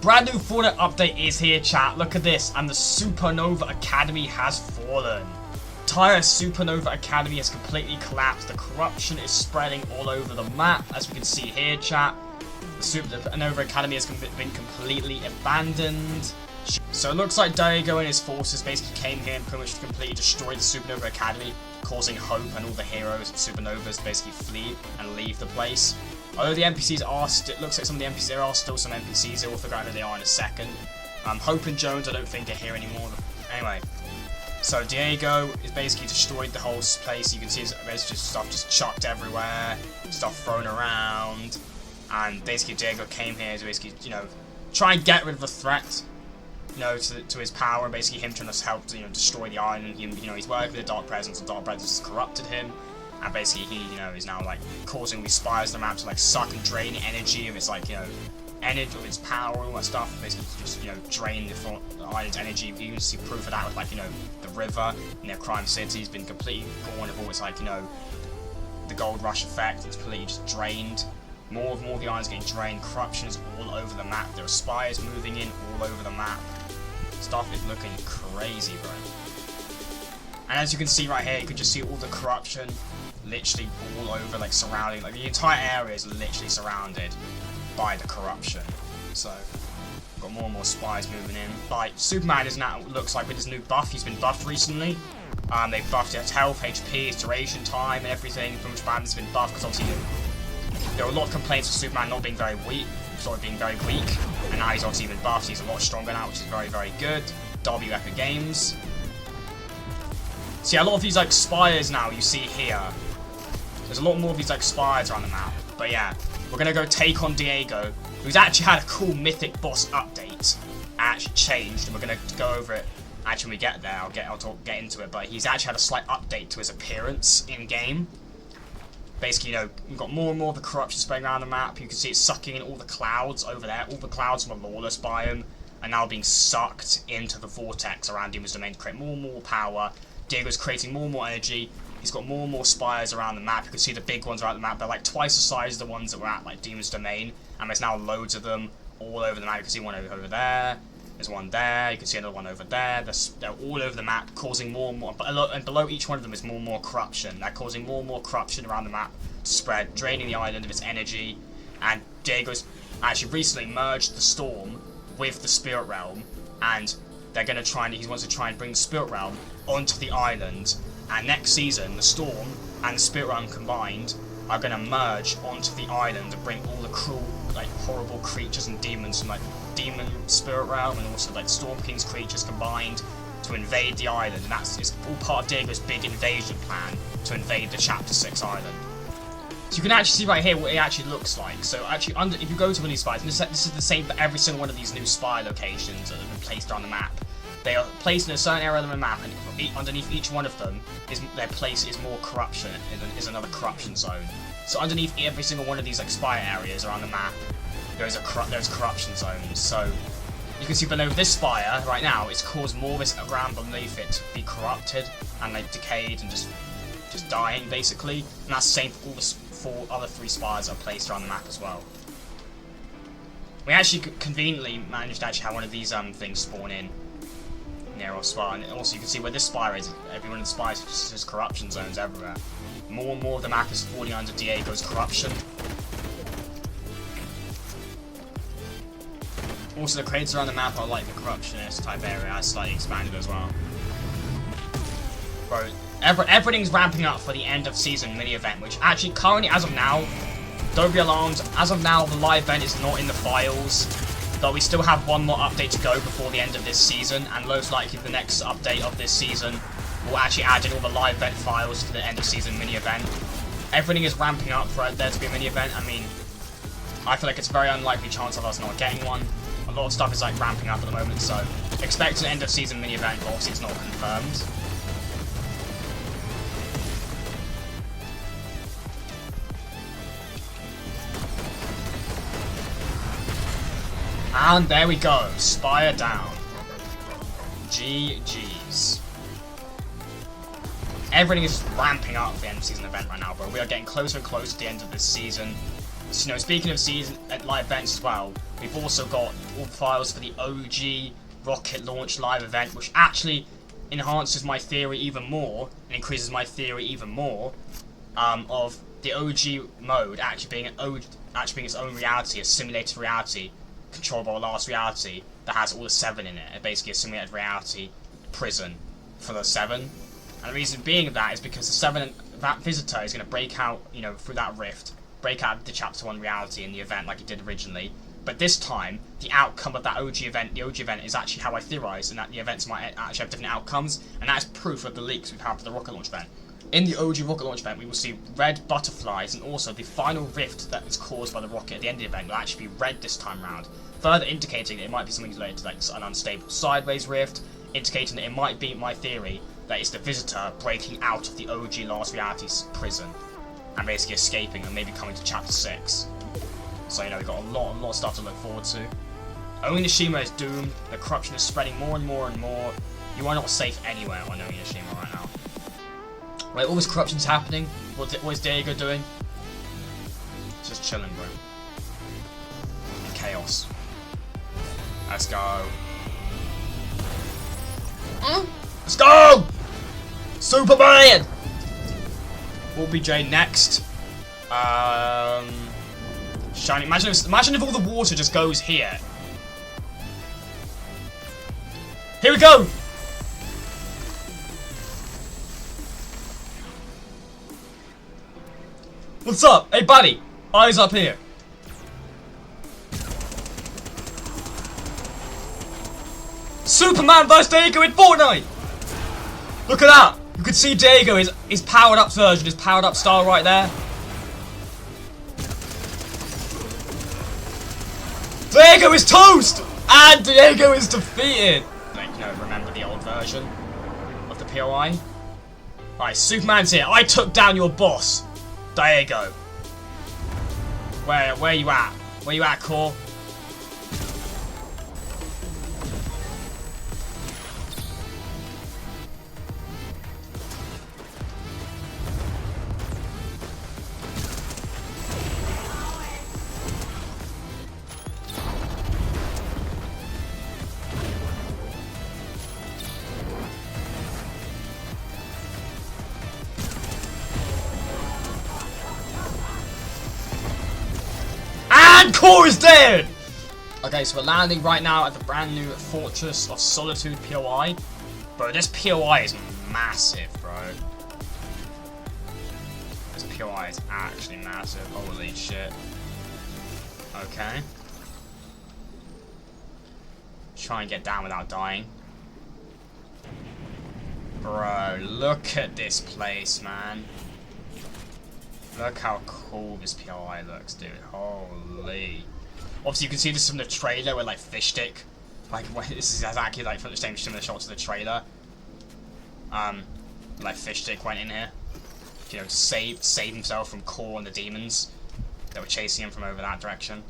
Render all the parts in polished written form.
Brand new Fortnite update is here, chat. Look at this, and the Supernova Academy has fallen. Entire Supernova Academy has completely collapsed. The corruption is spreading all over the map, as we can see here, chat. The Supernova Academy has been completely abandoned. So it looks like Diego and his forces basically came here and pretty much completely destroyed the Supernova Academy, causing Hope and all the heroes and Supernovas to basically flee and leave the place. Although the NPCs are still, looks like some of the NPCs, there are still some NPCs, we'll figure out who they are in a second. Hope and Jones I don't think are here anymore. Anyway, so Diego is basically destroyed the whole place. You can see there's just stuff just chucked everywhere, stuff thrown around, and basically Diego came here to basically, you know, try and get rid of the threat, you know, to his power, and basically him trying to help to, you know, destroy the island. You know, he's working with the Dark Presence, and Dark Presence has corrupted him. And basically he, you know, is now like causing these spires on the map to like suck and drain the energy of its like, you know, energy of its power and all that stuff. Basically just, you know, drain the island's energy. You can see proof of that with like, you know, the river near Crime City has been completely gone of all its like, you know, the gold rush effect. It's completely just drained. More of the island's getting drained. Corruption is all over the map. There are spires moving in all over the map. Stuff is looking crazy, bro. And as you can see right here, you can just see all the corruption literally all over, like surrounding, like the entire area is literally surrounded by the corruption. So, got more and more spies moving in. Like, Superman is now, looks like with his new buff, he's been buffed recently. They buffed his health, HP, his duration time, and everything. From which Batman's been buffed, because obviously there were a lot of complaints of Superman not being very weak, sort of being very weak, and now he's obviously been buffed, he's a lot stronger now, which is very, very good. W Epic Games. See, a lot of these like spires now you see here. There's a lot more of these like spires around the map. But yeah, we're gonna go take on Diego, who's actually had a cool mythic boss update. Actually changed, and we're gonna go over it. Actually, when we get there, I'll get into it. But he's actually had a slight update to his appearance in game. Basically, you know, we've got more and more of the corruption spreading around the map. You can see it sucking in all the clouds over there. All the clouds from a lawless biome are now being sucked into the vortex around Demon's Domain to create more and more power. Diego's creating more and more energy. He's got more and more spires around the map. You can see the big ones around the map. They're like twice the size of the ones that were at like Demon's Domain. And there's now loads of them all over the map. You can see one over there. There's one there. You can see another one over there. They're all over the map, causing more and more. And below each one of them is more and more corruption. They're causing more and more corruption around the map to spread, draining the island of its energy. And Diego's actually recently merged the Storm with the Spirit Realm. And they're going to try and, he wants to try and bring the Spirit Realm onto the island. And next season, the Storm and the Spirit Realm combined are going to merge onto the island and bring all the cruel, like, horrible creatures and demons from, like, Demon Spirit Realm and also, like, Storm King's creatures combined to invade the island. And it's all part of Diego's big invasion plan to invade the Chapter 6 island. So you can actually see right here what it actually looks like. So actually, if you go to one of these spies, and this is the same for every single one of these new spy locations that have been placed on the map. They are placed in a certain area of the map, and underneath each one of them, their place is more corruption, is another corruption zone. So underneath every single one of these like spy areas around the map, there's corruption zones. So you can see below this spire right now, it's caused more of this ground beneath it to be corrupted and like decayed and just dying basically. And that's the same for all the other 3 spires that are placed around the map as well. We actually conveniently managed to actually have one of these things spawn in near our spire, and also you can see where this spire is. Every one of the spires is just corruption zones everywhere. More and more of the map is falling under Diego's corruption. Also, the craters around the map are like the corruptionist type area, has slightly expanded as well. Bro, everything's ramping up for the end of season mini event, which actually currently, as of now, don't be alarmed. As of now, the live event is not in the files. But we still have one more update to go before the end of this season, and most likely the next update of this season will actually add in all the live event files for the end of season mini event. Everything is ramping up for there to be a mini event. I mean, I feel like it's a very unlikely chance of us not getting one. A lot of stuff is like ramping up at the moment, so expect an end of season mini event, but obviously it's not confirmed. And there we go, Spire down. GG's. Everything is just ramping up for the end of season event right now, bro. We are getting closer and closer to the end of this season. So, you know, speaking of season live events as well, we've also got all files for the OG rocket launch live event, which actually enhances my theory even more and increases my theory even more of the OG mode actually being its own reality, a simulated reality controlled by a last reality that has all the 7 in it. Basically, a simulated reality prison for the 7. And the reason being of that is because the 7, that visitor is going to break out, you know, through that rift, break out of the Chapter 1 reality in the event like he did originally. But this time, the outcome of that OG event, the OG event is actually how I theorise, and that the events might actually have different outcomes, and that is proof of the leaks we've had for the rocket launch event. In the OG rocket launch event, we will see red butterflies, and also the final rift that is caused by the rocket at the end of the event will actually be red this time round, further indicating that it might be something related to like an unstable sideways rift, indicating that it might be my theory that it's the visitor breaking out of the OG last reality's prison and basically escaping and maybe coming to Chapter 6. So, you know, we've got a lot of stuff to look forward to. Onishima is doomed, the corruption is spreading more and more and more. You are not safe anywhere on Onishima right now. Wait, all this corruption's happening. What is Diego doing? Just chilling, bro. Chaos. Let's go. Let's go! Superman! Will be Jay next. Shiny. Imagine if all the water just goes here. Here we go! What's up? Hey, buddy! Eyes up here. Superman vs. Diego in Fortnite! Look at that! You can see Diego, his powered up version, his powered up style right there. Diego is toast! And Diego is defeated! Like, you know, remember the old version of the POI? Alright, Superman's here. I took down your boss, Diego. Where you at? Where you at, Core? And Core is dead! Okay, so we're landing right now at the brand new Fortress of Solitude POI. Bro, this POI is massive, bro. This POI is actually massive. Holy shit. Okay. Try and get down without dying. Bro, look at this place, man. Look how cool this POI looks, dude. Holy. Obviously, you can see this from the trailer with, like, fish stick. Like, this is exactly, like, from the same similar shots to the trailer. Like, fish stick went in here. You know, to save himself from Core and the demons that were chasing him from over that direction.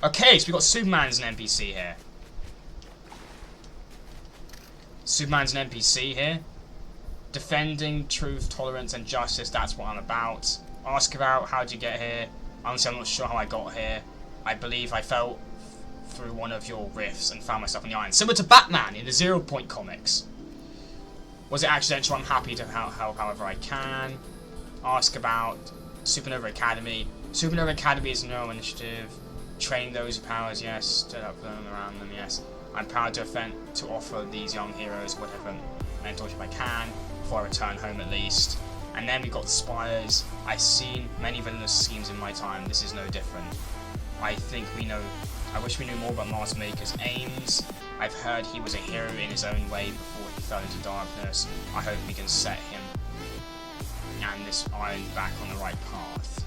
Okay, so we've got Superman as an NPC here. Superman's an NPC here. Defending truth, tolerance, and justice, that's what I'm about. Ask about how'd you get here. Honestly, I'm not sure how I got here. I believe I fell through one of your rifts and found myself on the island. Similar to Batman in the 0 Point comics. Was it accidental? I'm happy to help however I can. Ask about Supernova Academy. Supernova Academy is no initiative. Train those who powers, yes. Stood up for them, around them, yes. I'm proud to offer these young heroes whatever mentorship I can, before I return home at least. And then we've got the Spires. I've seen many villainous schemes in my time, this is no different. I wish we knew more about Mars Maker's aims. I've heard he was a hero in his own way before he fell into darkness. I hope we can set him and this island back on the right path.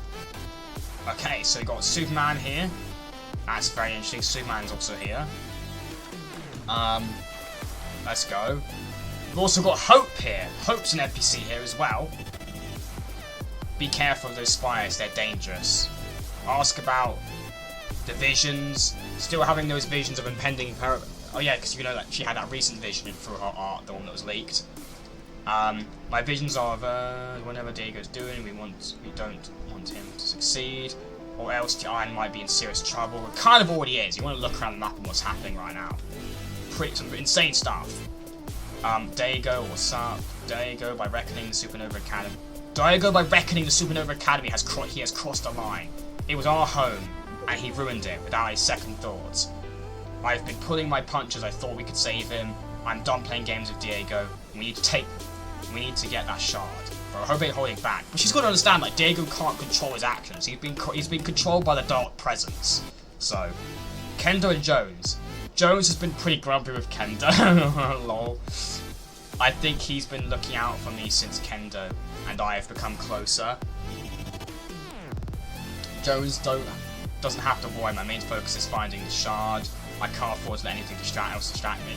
Okay, so we've got Superman here. That's very interesting. Superman's also here. Let's go. We've also got Hope here. Hope's an NPC here as well. Be careful of those spires, they're dangerous. Ask about the visions. Still having those visions of impending peril. Oh yeah, because you know that she had that recent vision through her art, the one that was leaked. My visions are of whatever Diego's doing, we don't want him to succeed. or else the Iron might be in serious trouble. It kind of already is. You want to look around the map and what's happening right now. Some insane stuff. Dago, what's up? Dago, by reckoning the Supernova Academy. Dago, by reckoning the Supernova Academy, has crossed the line. It was our home, and he ruined it without a second thought. I've been pulling my punches. I thought we could save him. I'm done playing games with Diego. We need to get that shard. Bro, I hope ain't holding back. But she's got to understand, like, Diego can't control his actions. He's been controlled by the dark presence. So, Kendo and Jones. Jones has been pretty grumpy with Kendo. Lol. I think he's been looking out for me since Kendo and I have become closer. Jones doesn't have to worry. My main focus is finding the shard. I can't afford to let anything distract me.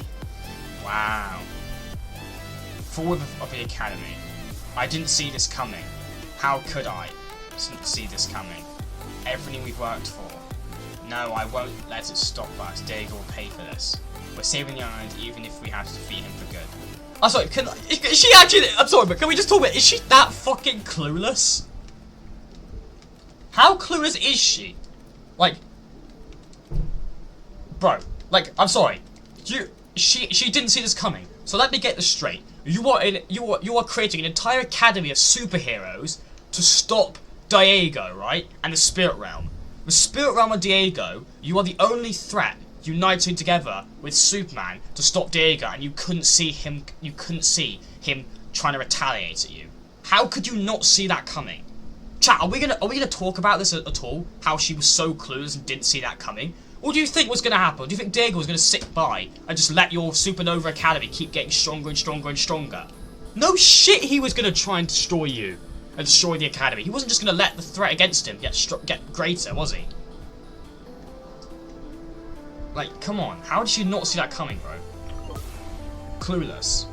Wow. Forward of the Academy. I didn't see this coming. How could I see this coming? Everything we've worked for. No, I won't let it stop us. Diego will pay for this. We're saving the island even if we have to defeat him for good. I'm sorry, is she actually... I'm sorry, but can we just talk about... Is she that fucking clueless? How clueless is she? Like... Bro, like, I'm sorry. She didn't see this coming. So let me get this straight. You are creating an entire academy of superheroes to stop Diego, right? And the Spirit Realm. The Spirit Realm and Diego, you are the only threat uniting together with Superman to stop Diego, and you couldn't see him trying to retaliate at you. How could you not see that coming? Chat, are we gonna talk about this at all? How she was so clueless and didn't see that coming? What do you think was gonna happen? Do you think Diego was gonna sit by and just let your Supernova Academy keep getting stronger and stronger and stronger? No shit, he was gonna try and destroy you and destroy the Academy. He wasn't just gonna let the threat against him get greater, was he? Like, come on. How did you not see that coming, bro? Clueless.